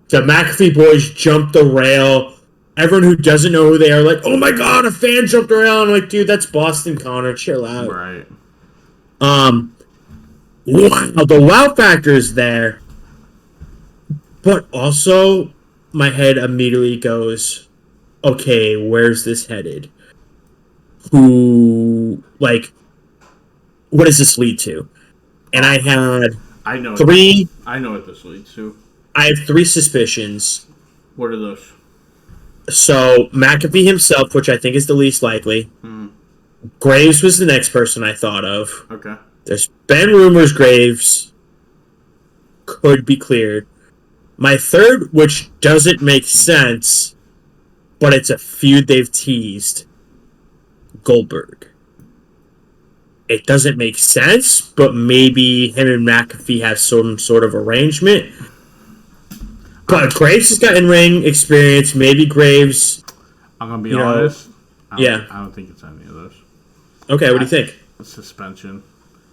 The McAfee boys jump the rail. Everyone who doesn't know who they are, like, "Oh my God, a fan jumped around!" I'm like, dude, that's Boston Connor. Chill out. Right. Wow, the wow factor is there, but also my head immediately goes, "Okay, where's this headed? What does this lead to?" And I know what this leads to. I have 3 suspicions. What are those? So, McAfee himself, which I think is the least likely. Graves was the next person I thought of. Okay. There's been rumors Graves could be cleared. My third, which doesn't make sense, but it's a feud they've teased, Goldberg. It doesn't make sense, but maybe him and McAfee have some sort of arrangement. But Graves has got in-ring experience. Maybe Graves... I'm going to be honest. I don't think it's any of those. Okay, what do you think? Suspension.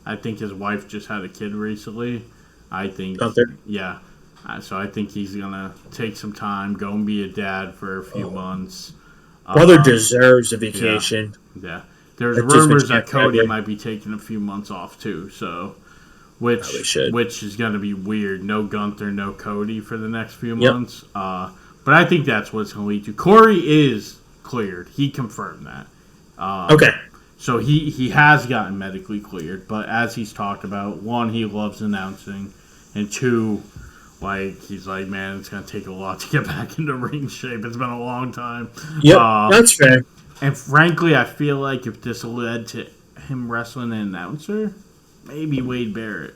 I think his wife just had a kid recently. I think... Gunther? Yeah. So I think he's going to take some time, go and be a dad for a few months. Brother deserves a vacation. Yeah. There's rumors that Cody might be taking a few months off, too, so... Which is going to be weird. No Gunther, no Cody for the next few months. But I think that's what it's going to lead to. Corey is cleared. He confirmed that. Okay. So he has gotten medically cleared. But as he's talked about, 1, he loves announcing. And 2, he's like, man, it's going to take a lot to get back into ring shape. It's been a long time. Yep, that's fair. And frankly, I feel like if this led to him wrestling an announcer... Maybe Wade Barrett.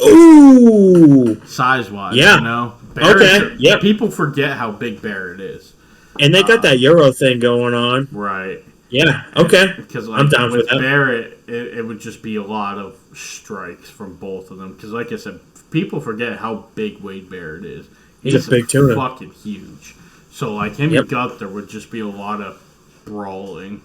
Ooh! Size-wise, you know? Barrett, people forget how big Barrett is. And they got that Euro thing going on. Right. Yeah, okay. Because I'm down for that. Barrett, it would just be a lot of strikes from both of them. Because like I said, people forget how big Wade Barrett is. He's a big tuna. Fucking huge. So him and Gunther would just be a lot of brawling.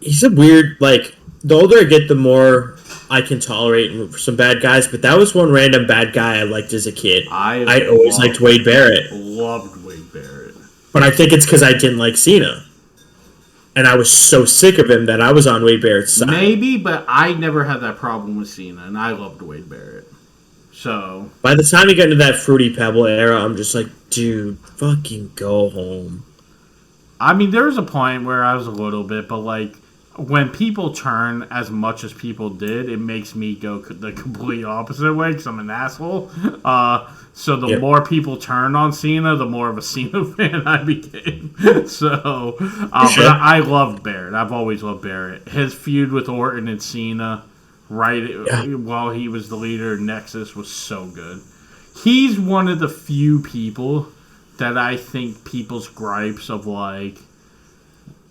He's a weird, the older I get, the more I can tolerate some bad guys, but that was one random bad guy I liked as a kid. I always liked Wade Barrett. Loved Wade Barrett. But I think it's because I didn't like Cena. And I was so sick of him that I was on Wade Barrett's side. Maybe, but I never had that problem with Cena, and I loved Wade Barrett. So by the time you get into that Fruity Pebble era, I'm just like, dude, fucking go home. I mean, there was a point where I was a little bit, but like when people turn as much as people did, it makes me go the complete opposite way because I'm an asshole. So the more people turned on Cena, the more of a Cena fan I became. So, but I loved Barrett. I've always loved Barrett. His feud with Orton and Cena, while he was the leader of Nexus, was so good. He's one of the few people that I think people's gripes of like,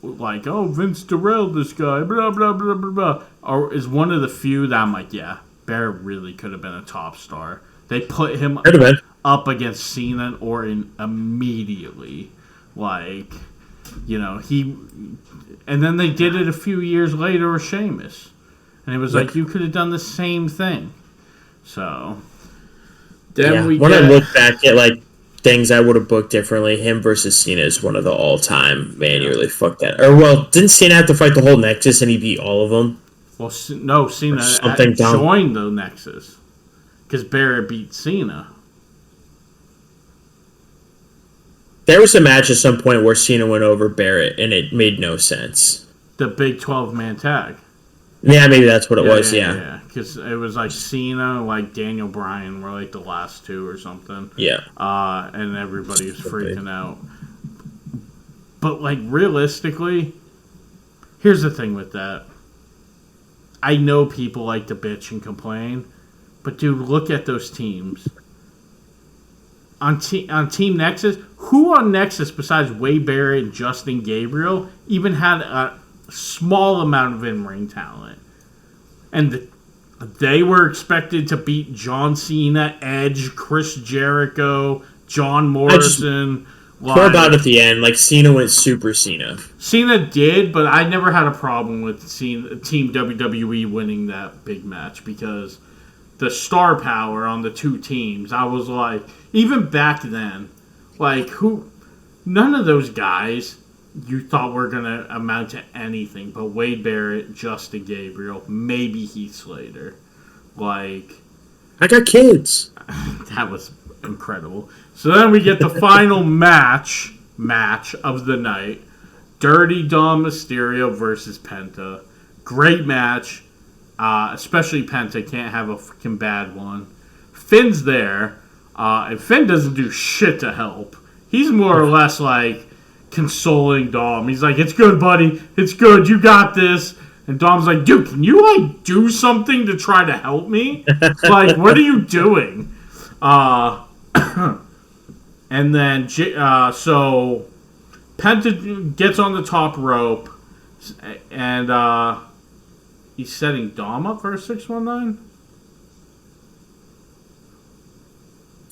oh, Vince Durrell, this guy, blah, blah, blah, blah, blah, or is one of the few that I'm like, yeah, Barrett really could have been a top star. They put him up against Cena and Orton immediately. Like, and then they did it a few years later with Sheamus. And it was like, you could have done the same thing. So, then when I look back at, like, things I would have booked differently, him versus Cena is one of the all-time, man, you really fucked that. Or, well, didn't Cena have to fight the whole Nexus and he beat all of them? Well, no, Cena joined the Nexus. Because Barrett beat Cena. There was a match at some point where Cena went over Barrett, and it made no sense. The big 12-man tag. Yeah, maybe that's what it was, yeah. Because it was like Cena, like Daniel Bryan were like the last two or something. Yeah. And everybody was freaking out. But, like, realistically, here's the thing with that. I know people like to bitch and complain, but, dude, look at those teams. On Team Nexus, who on Nexus besides Wade Barrett and Justin Gabriel even had a small amount of in-ring talent? And they were expected to beat John Cena, Edge, Chris Jericho, John Morrison. More about at the end, like Cena went Super Cena. Cena did, but I never had a problem with seeing Team WWE winning that big match because the star power on the two teams, I was like, even back then, like, none of those guys you thought were going to amount to anything but Wade Barrett, Justin Gabriel, maybe Heath Slater. Like, I got kids. That was incredible. So then we get the final match of the night. Dirty Dom Mysterio versus Penta. Great match. Especially Penta can't have a freaking bad one. Finn's there, and Finn doesn't do shit to help. He's more or less like consoling Dom. He's like, "It's good, buddy. It's good. You got this." And Dom's like, "Dude, can you like do something to try to help me? Like, what are you doing?" And then so Penta gets on the top rope, and he's setting Dom up for a 619?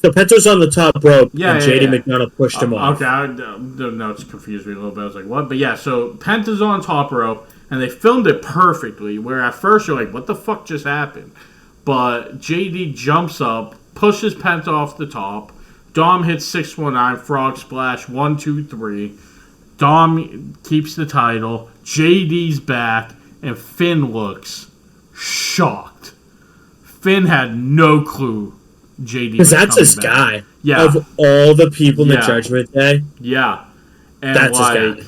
So Penta's on the top rope, and JD McDonough pushed him off. Okay, the notes confused me a little bit. I was like, what? But yeah, so Penta's on top rope, and they filmed it perfectly, where at first you're like, what the fuck just happened? But JD jumps up, pushes Penta off the top. Dom hits 619, frog splash, 1, 2, 3. Dom keeps the title. JD's back. And Finn looks shocked. Finn had no clue JD because that's his guy. Yeah. Of all the people in the Judgment Day. Yeah. And that's his guy.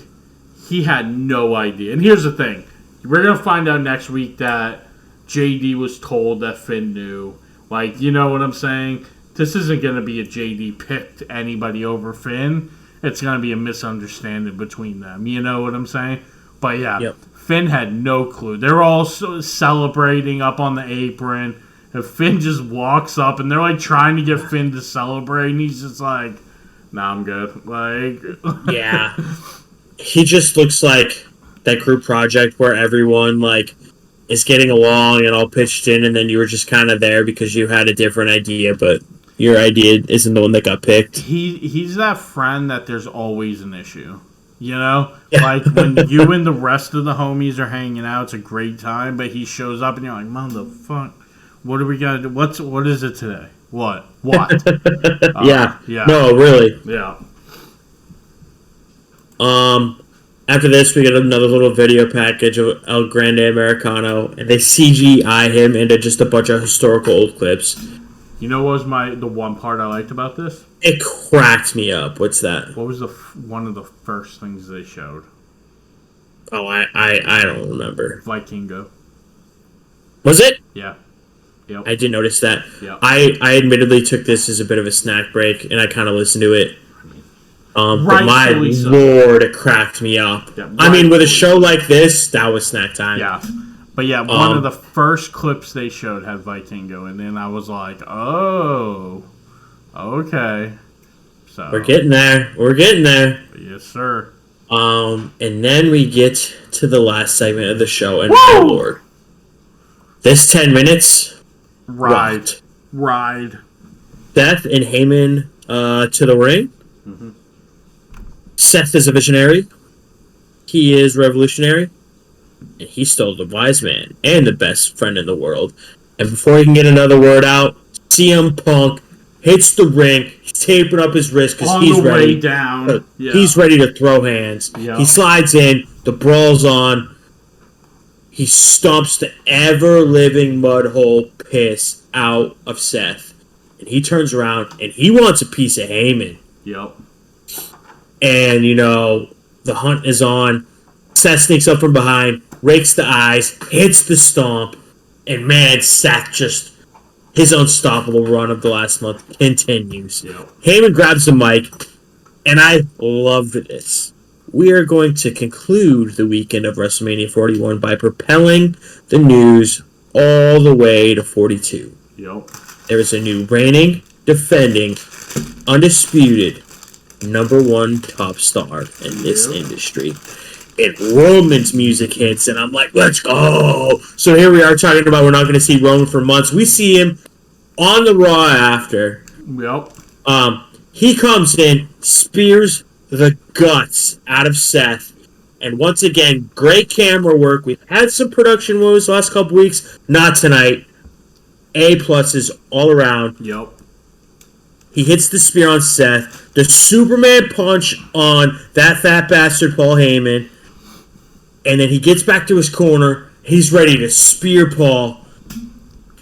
He had no idea. And here's the thing. We're going to find out next week that JD was told that Finn knew. Like, you know what I'm saying? This isn't going to be a JD picked anybody over Finn. It's going to be a misunderstanding between them. You know what I'm saying? But yeah, Finn had no clue. They're all celebrating up on the apron. And Finn just walks up, and they're like trying to get Finn to celebrate. And he's just like, nah, I'm good. Like, yeah. He just looks like that group project where everyone like is getting along and all pitched in, and then you were just kind of there because you had a different idea, but your idea isn't the one that got picked. He's that friend that there's always an issue. You know? Yeah. Like, when you and the rest of the homies are hanging out, it's a great time, but he shows up and you're like, motherfucker, what are we gonna do? What is it today? What? Yeah. No, really. Yeah. After this, we get another little video package of El Grande Americano, and they CGI him into just a bunch of historical old clips. You know what was the one part I liked about this? It cracked me up. What's that? What was one of the first things they showed? Oh, I don't remember. Vikingo. Was it? Yeah. Yep. I did notice that. Yep. I admittedly took this as a bit of a snack break, and I kind of listened to it. But my lord, it cracked me up. Yeah, I mean, with a show like this, that was snack time. Yeah. But yeah, one of the first clips they showed had Vikingo, and then I was like, oh, okay. So we're getting there. We're getting there. Yes, sir. And then we get to the last segment of the show, and my lord, this 10 minutes, ride. Seth and Heyman to the ring. Mm-hmm. Seth is a visionary. He is revolutionary. And he's still the wise man and the best friend in the world. And before he can get another word out, CM Punk hits the ring. He's taping up his wrist because he's ready. Way down. Yeah. He's ready to throw hands. Yeah. He slides in. The brawl's on. He stomps the ever-living mud hole piss out of Seth. And he turns around and he wants a piece of Heyman. Yep. And, the hunt is on. Seth sneaks up from behind, rakes the eyes, hits the stomp, and man, Seth just, his unstoppable run of the last month continues. Yep. Heyman grabs the mic, and I love this. We are going to conclude the weekend of WrestleMania 41 by propelling the news all the way to 42. Yep. There is a new reigning, defending, undisputed #1 top star in this industry. And Roman's music hits, and I'm like, let's go! So here we are talking about we're not going to see Roman for months. We see him on the Raw after. Yep. He comes in, spears the guts out of Seth, and once again, great camera work. We've had some production woes the last couple weeks, not tonight. A+s all around. Yep. He hits the spear on Seth. The Superman punch on that fat bastard Paul Heyman. And then he gets back to his corner. He's ready to spear Paul.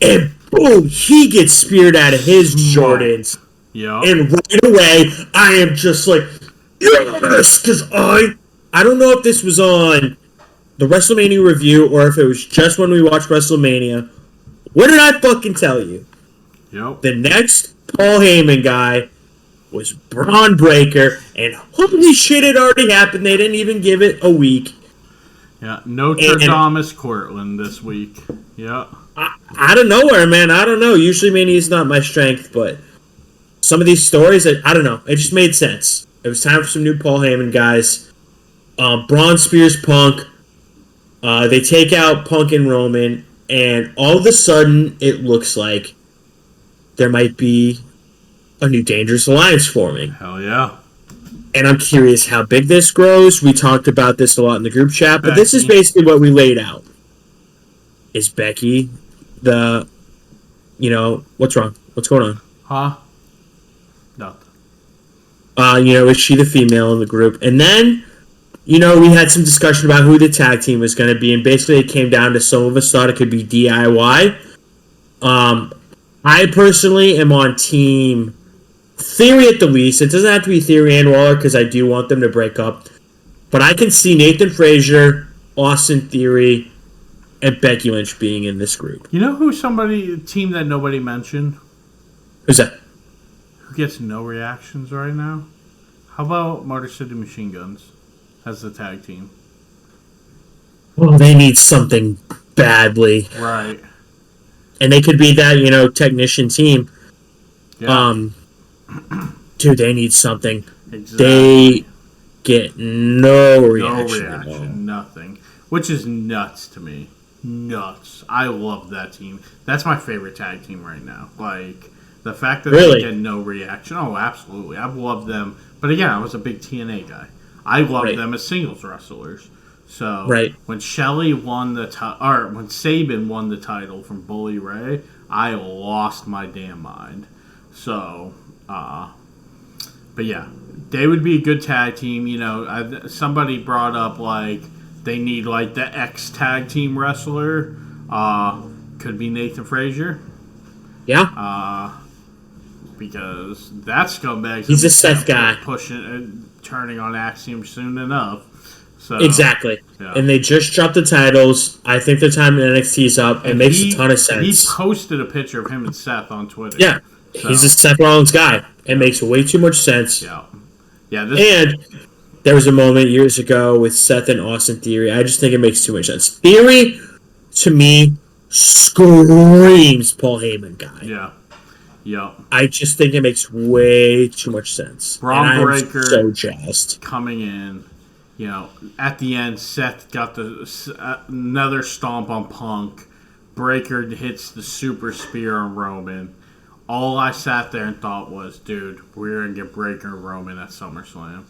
And boom, he gets speared out of his Jordans. Yeah. And right away, I am just like, yes! Because I don't know if this was on the WrestleMania review or if it was just when we watched WrestleMania. What did I fucking tell you? Yep. The next Paul Heyman guy was Braun Breaker, and holy shit, it already happened. They didn't even give it a week. Yeah, Nostradamus Cortland this week. Yeah. Out of nowhere, man. I don't know. Usually Mania is not my strength, but some of these stories, I don't know. It just made sense. It was time for some new Paul Heyman guys. Braun spears Punk. They take out Punk and Roman, and all of a sudden, it looks like there might be a new Dangerous Alliance forming. Hell yeah. And I'm curious how big this grows. We talked about this a lot in the group chat, but this is basically what we laid out. Is Becky what's wrong? What's going on? Huh? Nothing. Is she the female in the group? And then, we had some discussion about who the tag team was going to be, and basically it came down to some of us thought it could be DIY. I personally am on team Theory at the least. It doesn't have to be Theory and Waller because I do want them to break up. But I can see Nathan Frazier, Austin Theory, and Becky Lynch being in this group. You know a team that nobody mentioned? Who's that? Who gets no reactions right now? How about Motor City Machine Guns as the tag team? Well, they need something badly. Right. And they could be that, technician team. Yeah. Dude, they need something. Exactly. They get no reaction. No reaction, nothing. Which is nuts to me. Nuts. I love that team. That's my favorite tag team right now. Like, the fact that they get no reaction. Oh, absolutely. I've loved them. But again, I was a big TNA guy. I loved them as singles wrestlers. So, when Shelley won the when Sabin won the title from Bully Ray, I lost my damn mind. So, but yeah, they would be a good tag team. Somebody brought up they need the ex tag team wrestler. Could be Nathan Frazier. Yeah. because that scumbag's He's a Seth guy. pushing, turning on Axiom soon enough. So, Exactly. Yeah. And they just dropped the titles. I think the time in NXT is up. It makes a ton of sense. He posted a picture of him and Seth on Twitter. Yeah. So. He's a Seth Rollins guy. It makes way too much sense. Yeah. Yeah. And there was a moment years ago with Seth and Austin Theory. I just think it makes too much sense. Theory, to me, screams Paul Heyman guy. Yeah. Yeah. I just think it makes way too much sense. Braun Breaker so jazzed. Coming in, at the end, Seth got another stomp on Punk. Breaker hits the super spear on Roman. All I sat there and thought was, dude, we're going to get Breaker and Roman at SummerSlam.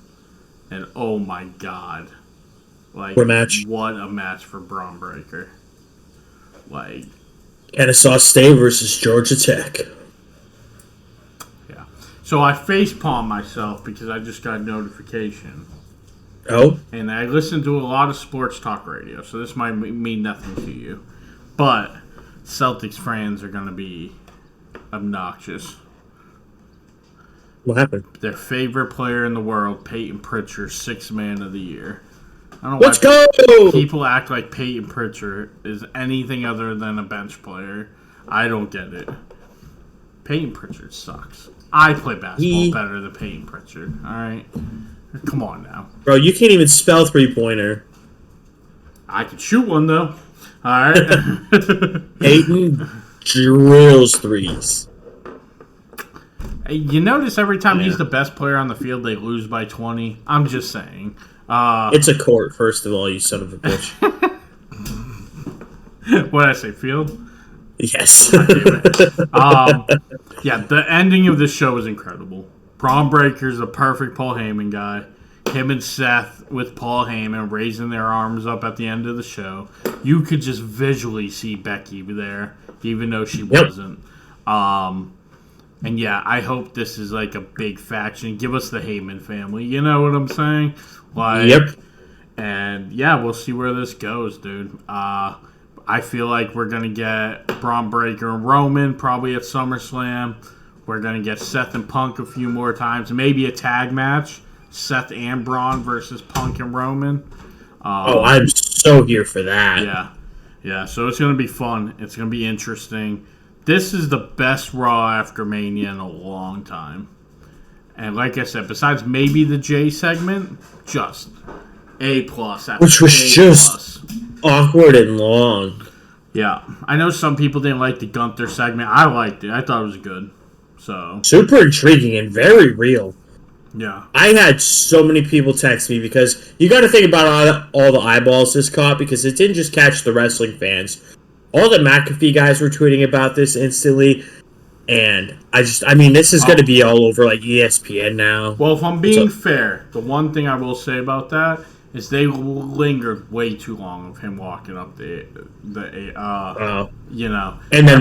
And oh my God. Like, Rematch. What a match for Braun Breaker. Like. Kennesaw State versus Georgia Tech. Yeah. So I facepalm myself because I just got a notification. Oh? And I listen to a lot of sports talk radio, so this might mean nothing to you. But Celtics fans are going to be obnoxious. What happened? Their favorite player in the world, Peyton Pritchard, 6th Man of the Year. I don't know Let's go! People act like Peyton Pritchard is anything other than a bench player. I don't get it. Peyton Pritchard sucks. I play basketball better than Peyton Pritchard. All right? Come on now. Bro, you can't even spell three-pointer. I can shoot one, though. All right? Peyton drills threes. Hey, you notice every time he's the best player on the field, they lose by 20? I'm just saying. It's a court, first of all, you son of a bitch. What did I say, field? Yes. Yeah, the ending of this show was incredible. Braun Breaker's a perfect Paul Heyman guy. Him and Seth with Paul Heyman raising their arms up at the end of the show. You could just visually see Becky there, even though she wasn't. And yeah, I hope this is like a big faction. Give us the Heyman family. You know what I'm saying? Like, yep. And yeah, we'll see where this goes, dude. I feel like we're going to get Braun Breaker and Roman probably at SummerSlam. We're going to get Seth and Punk a few more times. Maybe a tag match. Seth and Braun versus Punk and Roman. I'm so here for that. Yeah. Yeah, so it's going to be fun. It's going to be interesting. This is the best Raw after Mania in a long time. And like I said, besides maybe the J segment, just A+. Which was just awkward and long. Yeah. I know some people didn't like the Gunther segment. I liked it. I thought it was good. So super intriguing and very real. Yeah. I had so many people text me because you got to think about all the eyeballs this caught because it didn't just catch the wrestling fans. All the McAfee guys were tweeting about this instantly. And this is going to be all over like ESPN now. Well, if I'm being fair, the one thing I will say about that is they lingered way too long of him walking up and then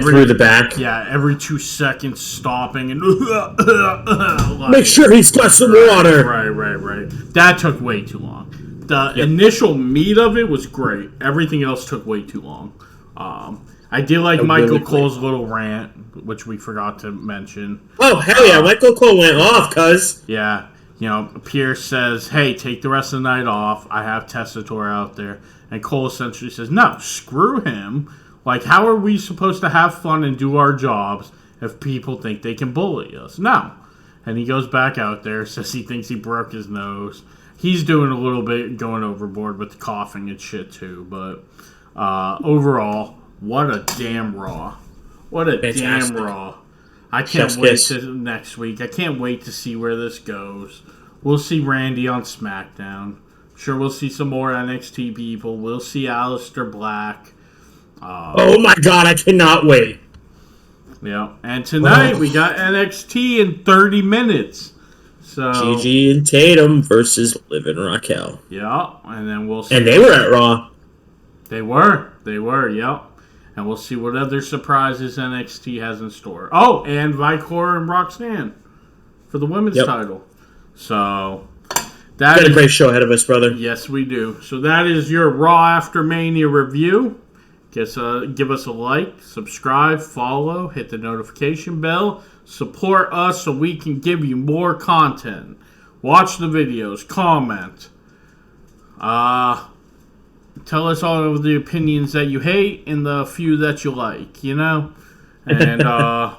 through the back. Yeah, every 2 seconds stopping and like, make sure he's got some water. Right. That took way too long. The initial meat of it was great. Everything else took way too long. I did like Michael Cole's little rant, which we forgot to mention. Oh, hell yeah. Michael Cole went off, cuz. Yeah. Pierce says, hey, take the rest of the night off. I have Tessitore out there. And Cole essentially says, no, screw him. Like, how are we supposed to have fun and do our jobs if people think they can bully us? No. And he goes back out there, says he thinks he broke his nose. He's doing a little bit going overboard with the coughing and shit, too. But overall, what a damn Raw. What a Fantastic. Damn Raw. I can't wait to next week. I can't wait to see where this goes. We'll see Randy on SmackDown. Sure, we'll see some more NXT people. We'll see Aleister Black. Oh my God, I cannot wait. Yeah, and tonight we got NXT in 30 minutes. So Gigi and Tatum versus Liv and Raquel. Yeah, and then we'll see. And they were at Raw. They were, yep. And we'll see what other surprises NXT has in store. Oh, and Vicor and Roxanne for the women's title. So that is a great show ahead of us, brother. Yes, we do. So that is your Raw After Mania review. Give us a like, subscribe, follow, hit the notification bell. Support us so we can give you more content. Watch the videos, comment. Tell us all of the opinions that you hate and the few that you like, And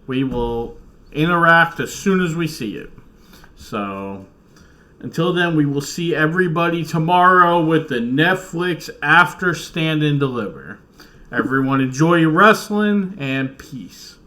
we will interact as soon as we see it. So, until then, we will see everybody tomorrow with the Netflix After Stand and Deliver. Everyone enjoy your wrestling, and peace.